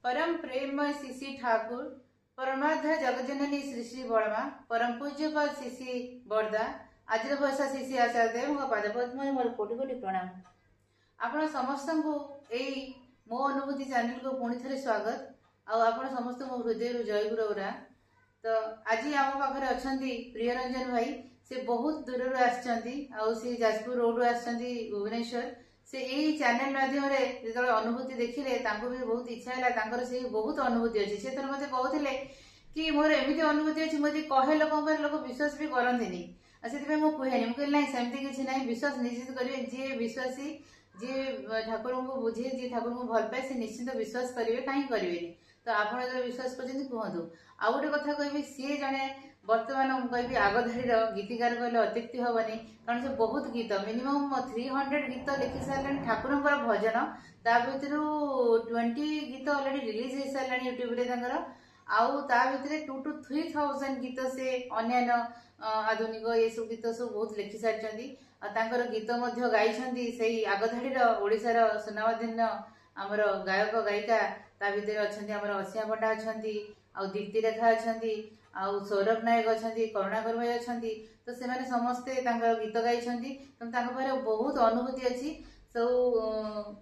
परम प्रेममय श्री ठाकुर परमाध्या जगजननी श्री श्री बड़मा परम पूज्यपाल श्री बरदा आज बसा श्री आचार्य मो पादपद्म मोर कोटि कोटि प्रणाम। आपण समस्त को यही मो अनुभूति चैनल को पुणी थे स्वागत आपण समस्त मो हृदय जय गुरुरा। तो आज आम पाखे अच्छा प्रियरंजन भाई से बहुत दूर आसी जाजपुर रोड आसछंती भुवनेश्वर से यही चैनल माध्यम जो अनुभूति देखिले भी बहुत इच्छा है से बहुत अनुभूति अच्छी से थर मत कहते कि मोर एमती अनुभूति अच्छी मुझे कहे लोक लोक विश्वास भी करती से मुझे कहे मुझे ना सेमती किसी ना विश्वास निश्चित करेंगे जी विश्वासी जी ठाकुर को बुझे जी ठाकुर को भल पाए से निश्चित विश्वास करेंगे कहीं करेंगे। तो आप विश्वास कर कहतु आ गोटे कथा कह सी जड़े बर्तमान मुझे आगधाड़ी गीतिकार कहले अत्युक्ति हेनी कारण से बहुत गीत मिनिमम 300 गीत लिखि सारे ठाकुर भजन ता भर 20 गीत अलरेडी रिलीज हो सारे यूट्यूब आउ ता भर 2 to 3,000 गीत से अन्य आधुनिक ये सब गीत सब बहुत लिखि सारी गीत गाई से आगधाड़ी ओडिशार सुनामधन्य आमर गायक गायिका ता भर अच्छा आम असिया पंडा अच्छा आउ दीप्ति रेखा अच्छा आउ सौरभ नायक अच्छा करुणाकर भाई अच्छा तो से समस्ते गीत गाई तो बहुत अनुभूति अच्छी। सो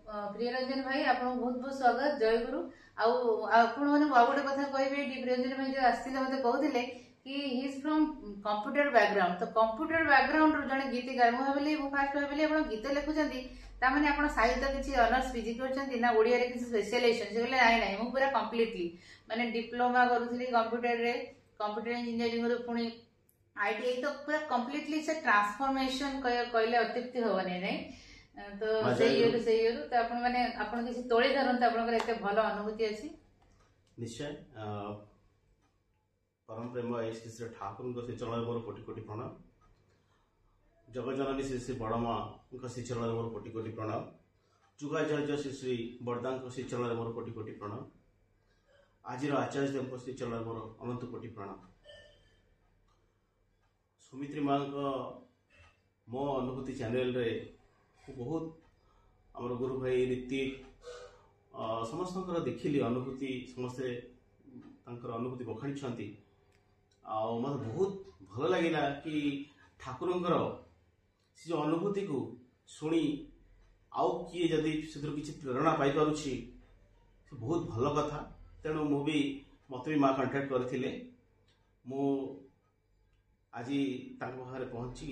प्रियरंजन भाई आप बहुत बहुत स्वागत जय गुरु। आपण मैंने गोटे कथा कहे प्रियरंजन भाई जो आसते मत कहते कि he is from computer background. तो कंप्यूटर बैकग्राउंड जड़े गीतिकार मुझे फास्ट भाविली आप गीत लिखुंट ताने आप साहित्य किसी अनर्स पीजी कर ओडिया रे किसी स्पेशलाइजेशन से कहले ना मु पूरा कंप्लीटली माने डिप्लोमा करूथली कंप्यूटर रे कंप्यूटर इंजीनियरिंग रो पुणी आईटीआई तो पूरा कंप्लीटली से ट्रांसफॉर्मेशन कहले अत्युक्ति होबनी नै। तो से इयरु तो आपण माने आपण किसी तोळे धरंत आपनकर एते भलो अनुभूति अछि निश्चय। परम प्रेम श्री श्री ठाकुर को श्री चरण मोर कोटि कोटि प्रणाम। जगजननी श्री श्री बड़मा श्री चरण मोर कोटि कोटि प्रणाम। जुगाचार्य श्री श्री बरदा श्री चरण मोर कोटि कोटि प्रणाम। आज आचार्य देव श्री चरण मोर अनंत कोटि प्रणाम। सुमित्री माँ मो अनुभूति चैनल रे बहुत आमर गुरु भाई ऋतिक समस्त देखिली अनुभूति समस्ते अनुभूति बखाणी मत बहुत भल लगिला कि ठाकुर से जो अनुभूति को शुणी आउ किए जदि से किसी प्रेरणा पाई पारुछि बहुत भल कथा। तेणु मु भी मत भी माँ कंटाक्ट करथिले मु आज पाखे पहुँची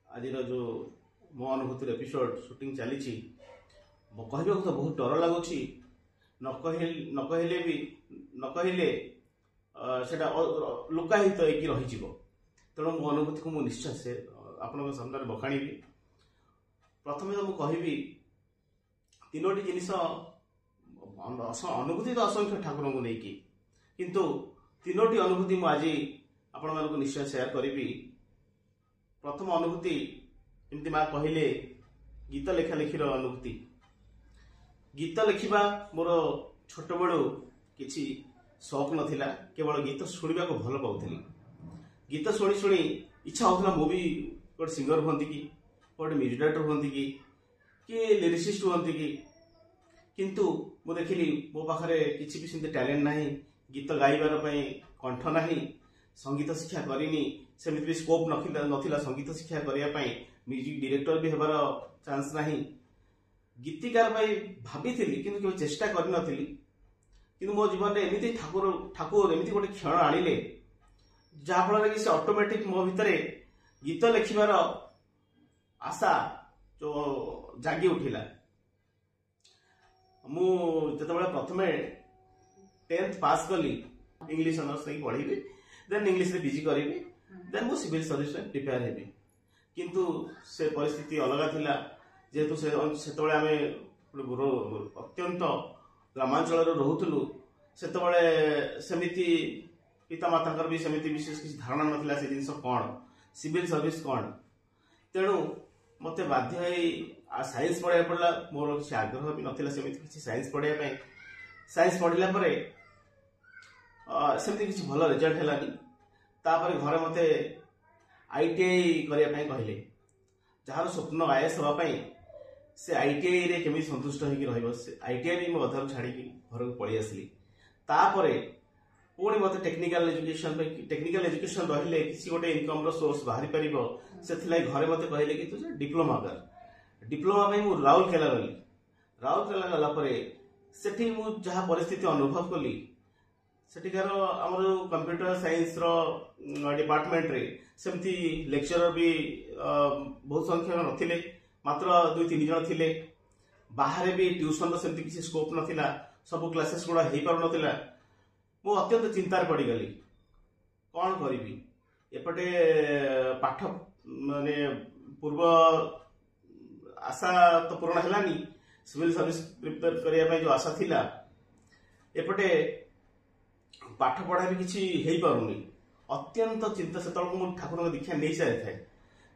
आज जो मो अनुभूति एपिसोड शूटिंग चली कहवा तो बहुत डर लगुच न कहले भी न कहले सेटा लुकाहित हो रही। तेणु मो अनुभूति को मुझे निश्चय से आपण सामने बखाणी। प्रथम तो मुझे तीनोटी जिनिस अनुभूति तो असंख्य ठाकुर को लेकिन किंतु तीनोटी अनुभूति मुझे आपण मानक निश्चय शेयर करी। प्रथम अनुभूति एमती माँ कहले गीत लेखा लेखिर अनुभूति। गीत लिखा मोर छोट बड़ू किसी शौक नथिला केवल गीत शुणा को भल पाऊली। गीत शुणी शुणी इच्छा होता मु भी गोटे सिंगर हमें कि गोटे म्यूजिक डायरेक्टर हमें कि लिरिसिस्ट हमें कि किंतु मु देखिली मो पाखे किसी भी सेमती टैलेंट ना गीत गाइबार कंठ ना संगीत शिक्षा करनी सेमती भी स्कोप नथिला संगीत शिक्षा करने म्यूजिक डायरेक्टर भी हेबार चांस ना गीतिकार भाभी कि चेष्टा करनी किंतु मो जीवन में एमती ठाकुर ठाकुर एमती गोटे क्षण आनिले जहाँफल कि ऑटोमेटिक मो भितर गीत लिखार आशा जो जागी उठिला। मु जिते प्रथम 10th पास कली इंग्लिश ऑनर्स पढ़ी देन इंग्लिश पीजी करी देन मु सिविल सर्विस में प्रिपेयर हेबी। किंतु से परिस्थिति अलग थिला जेहेतु से आम अत्यंत ग्रामांचल रोथुलु सेमिति पिता माता भी सेमिति विशेष किसी धारणा नथिला से जिनस कौन सिविल सर्विस कौन। तेणु मते बाध्य साइंस पढ़ाई पड़ा मोर किसी आग्रह भी नथिला सेमिति किसी साइंस पढ़ाई साइंस पढ़ला परे सेमिति किसी भल रिजल्ट हेलानी। तापर घरे मते आईटीआई करने कहले जार स्वप्न आईएएस होगापाई से आईटीआई रे केमी संतुष्ट होइकी रहइबो से आईटीआई रे मो अधार छाड़ी की घर को पळी आसली तापरे पुणी मते टेक्निकल एजुकेशन रहिले किसी गोटे इनकम रो सोर्स बाहरी परिबो सेथिलाई घरे मते कहले कि तू डिप्लोमा कर डिप्लोमा में मु राउरकेला गला परे सेठी मु जहा परिस्थिति अनुभव कली सेठिकार आमर कंप्यूटर साइंस रो डिपार्टमेंट रे सेमती लेक्चरर भी बहुत संख्या नथिले मात्र 2-3 जन थिले बाहर भी ट्यूशन रो सेमती किसी स्कोप नथिला सब क्लासेस गुडा हेई पार नथिला मु अत्यंत चिंतार पड़ी गली कौन करी एपटे पाठ माने पूर्व आशा तो पूर्ण हेलानी सिविल सर्विस प्रिपेयर करिया जो आशा थिला एपटे पाठ पढ़ा भी किसी हेई पारुनी अत्यंत चिंता से ठाकुर दीक्षा नहीं सारी था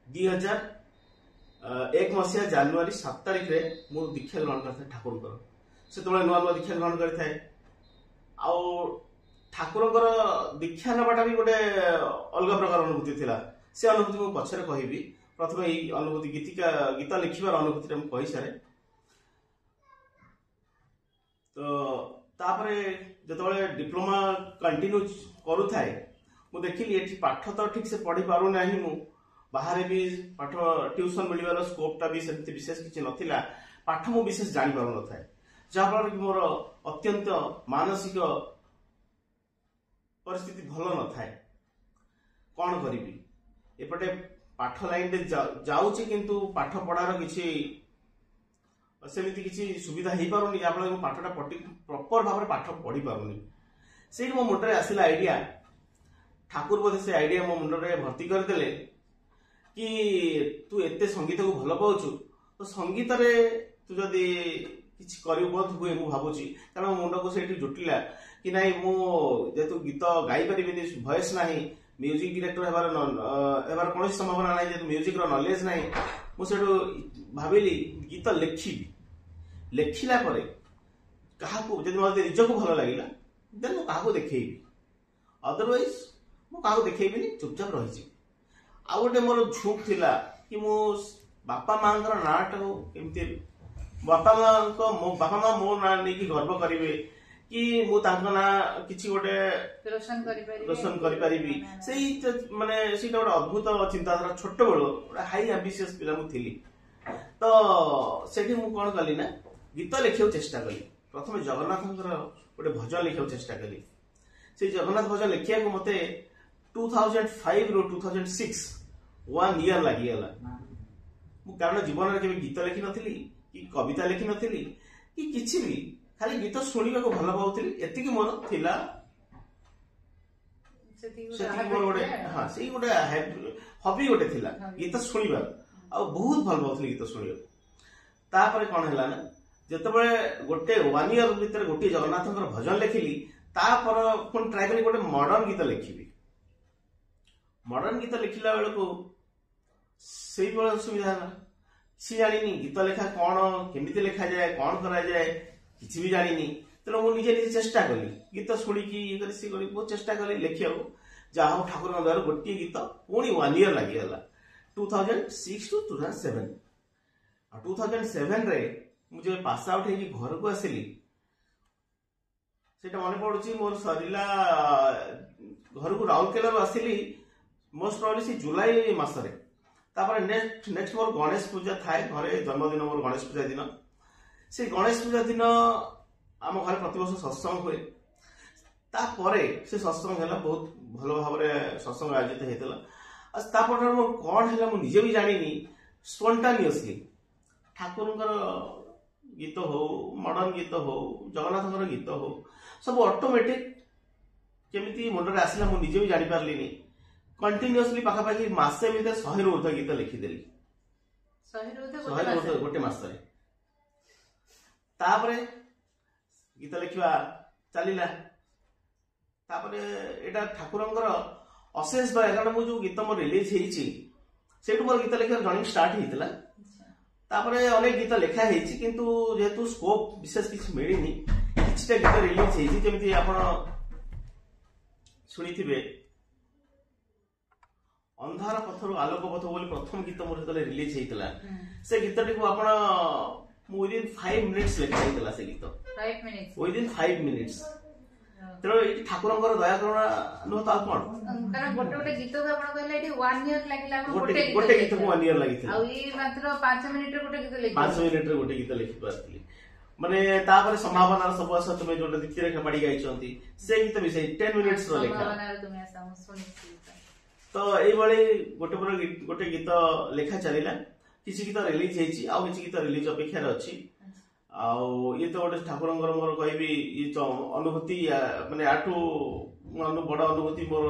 2001 मसीहा जनवरी 7 तारिख रे मु दीक्षा ग्रहण करता ठाकुर से नुआ नुआ दीक्षा ग्रहण करता ठाकुर दीक्षा नवाटा भी गोटे अलग प्रकार अनुभूति थिला से अनुभूति मु पछरे कहबी प्रथम यही अनुभूति गीत लिखिबार अनुभूति मु कहि सारे तो तापरे जतबे डिप्लोमा कंटिन्यू करू थाए मु देखिली एठी पाठ तो ठीक से पढ़ी पारु नाही मु बाहर भी पाठ ट्यूशन मिलवार स्कोपटा भी सेमती विशेष किछि नथिला पाठ मु विशेष जानि पारु न थाए जहा फल कि मोर अत्यंत मानसिक परिस्थिति भल न थाए कौन करी एपटे पाठ लाइन रे जाउछि किंतु पाठ पढ़ार किछि सेमिति किछि सुविधा हेई पारुनी जहा फल पाठटा प्रॉपर भाव में पाठ पढ़ी पारुनी से मो मुंडरे आसिला आइडिया ठाकुर बोधे से आइडिया मो मुंडरे भर्ती करदेले कि तू एते संगीत को भल पाउछु तो संगीत रे तू जदी किछि करियो बहुत हुए मु भाबुची कारण मो मुंड को सेठी जुटिला कि नाही मु जेतु गीत गाई परिबिनी वॉइस नाही म्यूजिक डायरेक्टर हेबार कोन संभावना नाही जेतु म्यूजिक रो नॉलेज नाही मु सेठो भाबिली गीत लेखिला परे काहाको जदि मते निज को भल लागिला देन मु काहाको देखैबी अदरवाइज मु काहाको देखैबिनी चुपचाप रहि छी आ गोटे मोर झुक थिला कि मु बापा मांकर नाट केमते बापा मां मो ना नै कि गर्व करिवे कि मु तांको ना किछि गोटे रोशन करि परिबी सेही माने सेटा गोटे अद्भुत चिंताधारा छोट बेलो गोटे हाई एम्बिशियस पिला मु थिली तो सेठी मु कोन कली ना गीत लिखियो चेष्टा कली प्रथम जगन्नाथंकर गोटे भजन लिखियो चेष्टा कली से जगन्नाथ भजन लिखिया को मते 2005 रो 2006 1 ईयर लागि गला मु कारण जीवन रे केबे गीत लिखि नथिली कि कविता लिखि नथिली कि किछि भी खाली गीत सुनिबा को भल पाउथिली एतिकी मोर थिला सेति मोर गोटे हां सेही गोटे हॉबी गोटे थिला गीत सुनिबा आ बहुत भल पाउथिली गीत सुनिबा तापरे कोन हैला ना जेतबे गोटे 1 ईयर भीतर गोटे जगन्नाथंकर भजन लिखिली तापर कोन ट्राई करी गोटे मॉडर्न गीत लिखिबी मॉडर्न गीत लिखिला बेल को सेही बड़ सुविधा ना सी जानिनी गीत लेखा कौन केमिति लेखा जाए कौन करा जाए किछि भी जानिनी तेणु मु निजे निजे चेष्टा कली गीत शुणिकी ये करी सी करी बहुत चेष्टा कली लिखिया जहा ठाकुर द्वारा गोटे गीत पुणी 1 ईयर लगी गला 2006 टू 2007 2007 रे मुझे पास आउट है घर को आसिली सेटा मन पड़ुची मोर सरिला घर को राउरकेला आसिली मोस्ट प्रोबेबली जुलाई मासरे तापर नेक्स्ट मोर गणेश पूजा थाए घरे जन्मदिन मोर गणेश पूजा दिन से गणेश पूजा दिन आम घर प्रतिवर्ष सत्संग हुए तापरे से सत्संग है बहुत भल भाव सत्संग आयोजित होता तापर मोर कौन है मुझे निजे भी जानी स्पॉन्टानियसली ठाकुर गीत हो मॉडर्न गीत हो जगन्नाथ गीत हो सब ऑटोमेटिक केमिति मुंडरे आसला मु निजे भी जानि पारलिनी कंटिन्यूअसली पाखापाखि मासे भीतर 100 रु ऊर्ध्व गीत लिखिदेली 100 गोटे मासरे तापरे गीत लिखिबा चलिला तापरे एटा ठाकुरंकर अशेष दया कारण मु जो गीत मोर रिलीज हेइची सेटु मोर गीत लिखिबा जर्नी स्टार्ट हेइतला तापरे अनेक गीत लिखा हेइची किंतु जेतु स्कोप विशेष किछ मिलिनी किछटा गीत रिलीज हेइची जेमिति आपण सुनिथिबे अंधार पथर आलोक पथ बोली प्रथम गीत मोर जो रिलीज होता से गीतटी को आप विदिन 5 मिनिट्स लिखा से गीत 5 मिनिट्स विदिन 5 मिनिट्स तेणु ये ठाकुर दया करुणा नुह तो कौन कारण गोटे गोटे गीत को आपण कहले एठी 1 इयर लागिला गोटे गीत को 1 इयर लगी आ ई मात्र 5 मिनिट रे गोटे गीत लिखि 5 मिनिट रे गोटे गीत लिखि पारथि माने तापर संभावना सब आस तुमे जोटे द्वितीय रेखा पड़ी गाइछंती से गीत विषय 10 मिनिट्स रो लेखा संभावना रे तुमे आसा सुनिछि तो एई बळे गोटे पर गोटे गीत लेखा चलिला किछि गीत रिलीज हेछि आ किछि गीत रिलीज अपेक्षा रे अछि आ ये तो गोटे ठाकुरंगर मोर कहबी ये अनुभूति माने आठू बड़ अनुभूति मोर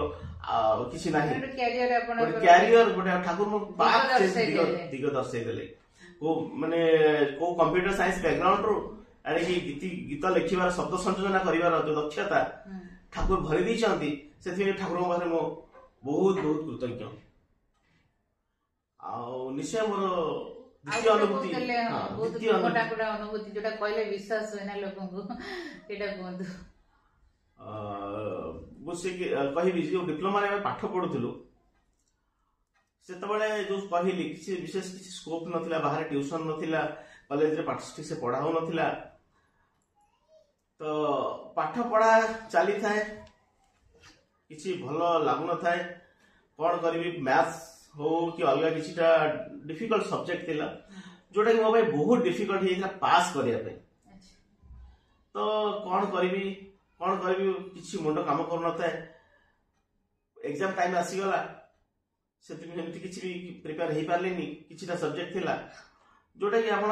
किछि नाही कैरियर आपण कैरियर गोटे ठाकुर मोर पाथ दिग दर्शै देले को माने को कंप्यूटर साइंस बैकग्राउंड रो अरे कि गीत लिखिबार शब्द संयोजन करिवार जो दक्षता ठाकुर भरि दी चंती सेथि ठाकुर बारे मो बहुत बहुत कृतज्ञ आ निश्चय मोर द्वितीय अनुभूति द्वितीय अनुभूति जोटा कहले विश्वास होय ना लोगन को एटा कोंदु बुझे कहबी जो डिप्लोमा रे पाठ पढुथलु सेतबेले जो कहली किसी विशेष किसी स्कोप नथिला बाहर ट्यूशन नथिला कॉलेज रे पाठ ठीक से पढ़ाउ नथिला तो पाठ पढ़ा चली थाए किसी भलो लागु न थाए कोन करबी मैथ्स हो कि अलग किछटा डिफिकल्ट सब्जेक्ट थिला जोटा कि मोबाइल बहुत डिफिकल्ट हेइला पास करिया पे तो कोन करबी किछि मुंड काम कर न थाए एग्जाम टाइम आसी गला सेति में एमति किछि भी प्रिपेयर हेइ पारलेनी किछटा सब्जेक्ट थिला जोटा कि आपण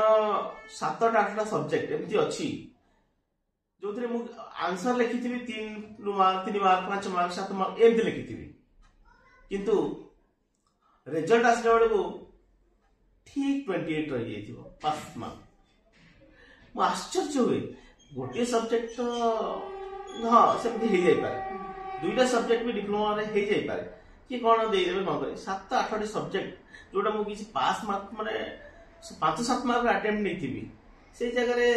7-8टा सब्जेक्ट एमति अछि जोथरे मु आंसर लिखिथिबी 3 मार्क 5 मार्क 7 मार्क एमति लिखिथिबी किंतु रिजल्ट आसला बेले को ठीक 28 रही जाइथिबो पास मार्क मु आश्चर्य हुए गोटे सब्जेक्ट तो हां सेमति हे जाय पारे दुईटा सब्जेक्ट भी डिप्लोमा रे हे जाय पारे कि कोन दे देबे कोन करे 7-8 सब्जेक्ट जोटा मु किछि पास मार्क माने 5-7 मार्क अटेम्प्ट नै थिबी से जगह रे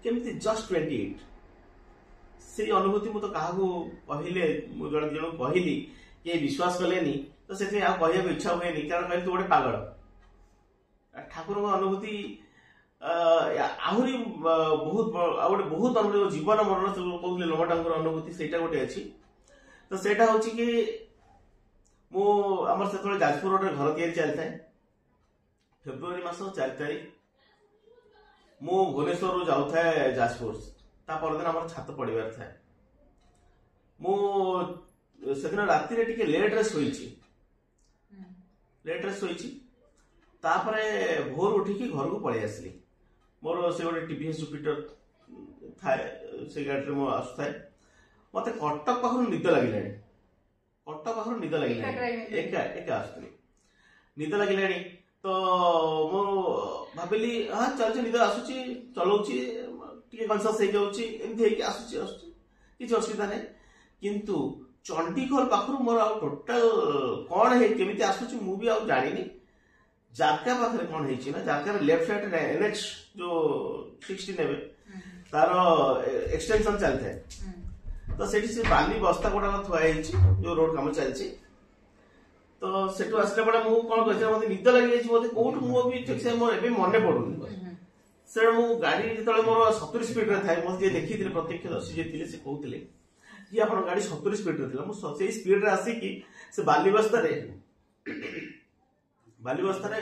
केमति जस्ट 28 से अनुभूति मु तो काहू कहिले मु जण कहली ये विश्वास कलेनी तो से आ कहया इच्छा हुए नहीं कारण कहले तू गोटे पागल ठाकुर अनुभूति आहुरी बहुत गोटे बहुत अनुभूति जीवन मरण कहले लोमटांगर अनुभूति सेटा गोटे अछि तो सेटा होछि कि मु हमर सेतले जाजपुर रोड रे घर तयारी चलता है फेब्रुआरी मास 4 तारिख मु भुवनेश्वर रो जाउ थाए जाजपुर ता पर दिन हमर छात पड़िबार थाए मु सेदिन राति रे टिके लेट रे सोईची तापरे भोर उठिकी घर को पळै आसली मोर से गोटे टीवीएस जुपिटर थाए से गाड़ी रे मो आसुथाए मते कटक पाखरु निद लागिलानी एका आसली निद लागिलानी तो मो भाबिली हां चल निद आसुची चलौची टिके कॉन्शियस हे जाउची एमथि हेकी आसुची किछ असुविधा नै किंतु चंडीगढ़ पाखरु मोर आ टोटल कोन हे केमिति आसुची मु भी आ जानिनी जारका पाखरे कोन हेची ना जारका लेफ्ट साइड रे एनएच जो 16 नेबे तार एक्सटेंशन चलता है तो सेठी से बाली बस्ता गोटा थुआ हेची जो रोड काम चलची तो सेटु आसले बडा मु कोन कहै मते निद लागि जेछि मते कोठ मु भी ठीक से मोर एबे मने पडुनी से मु गाड़ी जतले मोर 70 स्पीड रे थाए मते देखिथिले प्रत्यक्षदर्शी जे थिले से कहउथिले कि आपण गाड़ी 70 स्पीड रे थिला मु से स्पीड रे आसी कि से बाली बस्ता रे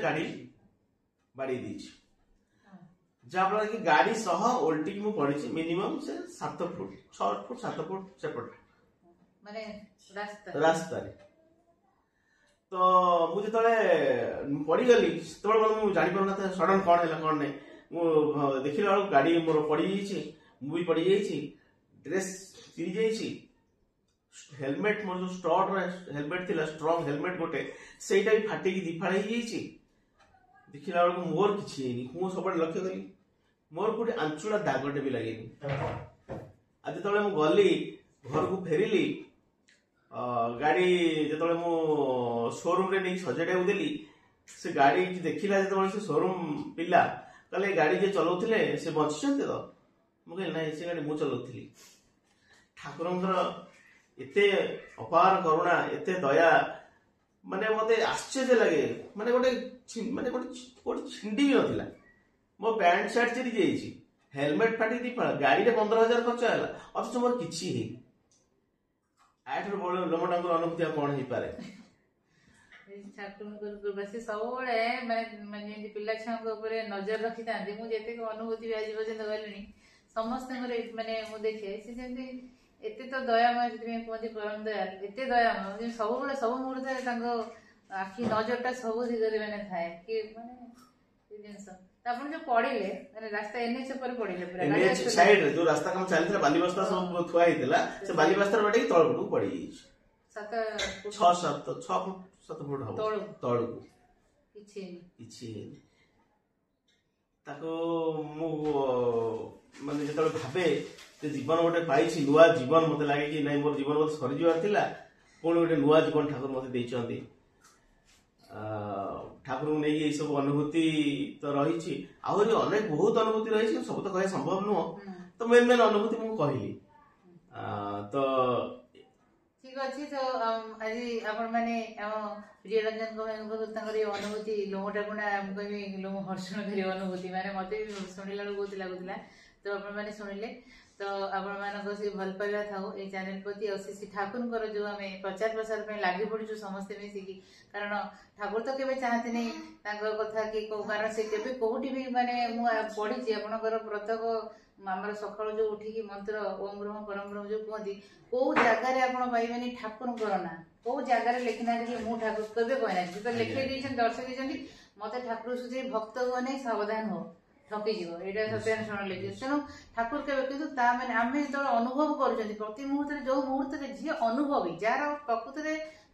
गाड़ी बाड़ी दीछि जाबला कि गाड़ी सह उल्टी मु पड़िछि मिनिमम से 7 फुट 6 फुट 7 फुट सेपट माने रास्ता रे तो मु जतले पड़ी गली तबे मु जानि परना था सडन कोन हैला कोन नै मु देखिला गाड़ी मोर पड़ी जाइछि मु भी पड़ी जाइछि ड्रेस चिरी जाइछि हेलमेट मोर जो स्टॉड हेलमेट थिला स्ट्रांग हेलमेट गोटे सेटा भी फाटी की दिफाड़ ही जाइछि देखिला बेलको मोर किछि हेनी मु सबड लक्ष्य करी मोर गोटे आंचुला दागटे भी लागेनी आज जतले मु गली घर को फेरिली गाड़ी जतले मु शोरूम रे नै सजेडा देली से गाड़ी देखिला जतले से शोरूम पिला कहले गाड़ी जे चलाउथिले से बचिछन्ते तो मु कहले नै से गाड़ी मु चलाउथिली ठाकुरंकर एते अपार करुणा एते दया माने मते आश्चर्य लगे माने गोटे छिंडी भी नथिला मो पैंट शर्ट चिरी जाइछि हेलमेट फाटी दी गाड़ी रे 15,000 खर्च होला अथच मोर किछि हे आठर बड़ लोमटांगर अनुभूति कोन ही पारे ठाकुर कृपा से सब माने पिला छुआ नजर रखी था मुझे अनुभूति आज पर्यटन गलिनी समस्त माने मु देखे से एते तो दयामय कहते परम दयाल एते दयामय सब सब मुहूर्त आखि नजरटा सब दिगरे माने थाए कि माने जिनस आपण जो पड़िले माने रास्ता एनएच पर पड़िले पूरा एनएच साइड रे जो रास्ता काम चलथला बाली बस्ता सब थुआ हितला से बाली बस्ता बाटे तळपटू पड़ी जाई 6 फुट 7 फुट हो तळू किछि ताको मु माने जतले भाबे जे जीवन गोटे पाइछि नुआ जीवन मते लागे कि नै मोर जीवन मते सरी जीवार थिला कोन गोटे नुआ जीवन ठाकुर मते देइछंती ठाकुर नै ये सब अनुभूति तो रही आहरी अनेक बहुत अनुभूति रही सब तो कहे संभव नुह तो मेन अनुभूति मु कहली तो ठीक अच्छी तो आज आपण मैंने प्रिय रंजन को अनुभूति लोमटाकुणा कह लोम हर्षणकारी अनुभूति माने मत शुणिला बहुत लगुला तो आपण मैंने शुणिले तो आपण मान से भल पाइबा था ये चैनल प्रति और श्री ठाकुर जो आम प्रचार प्रसार में लगी पड़ू समस्ते मिसिकी कारण ठाकुर तो केवे चाहते नहीं कथा कि कारण से केवे कोठी भी माने मु पढ़ी आपनकर प्रत्येक आमर सकाल जो उठिकी मंत्र ओम ब्रह्म परम ब्रह्म जो कहती कौ जगार आप पाइबे ठाकुर ना कौ जगार लिखिना कि मु ठाकुर केवे कहना तो लिखे दर्शक देते मत ठाकुर सुझे भक्त हुआ नहीं सावधान हो ठकी जीव ये सत्यानुष्ठान लिखी तेणु ठाकुर केवे कि आम जो अनुभव कर प्रति मुहूर्त जो मुहूर्त जी अनुभवी जार प्रकृत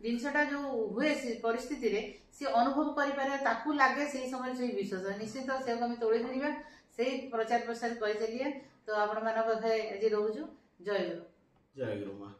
जिनसटा जो हुए परिस्थिति रे सी अनुभव कर लगे से समय से विश्वास निश्चित से आम तोड़ धरिया से प्रचार प्रसार कर चलिए तो आपण मान आज रोचु जय गुरु जय गुरु माँ।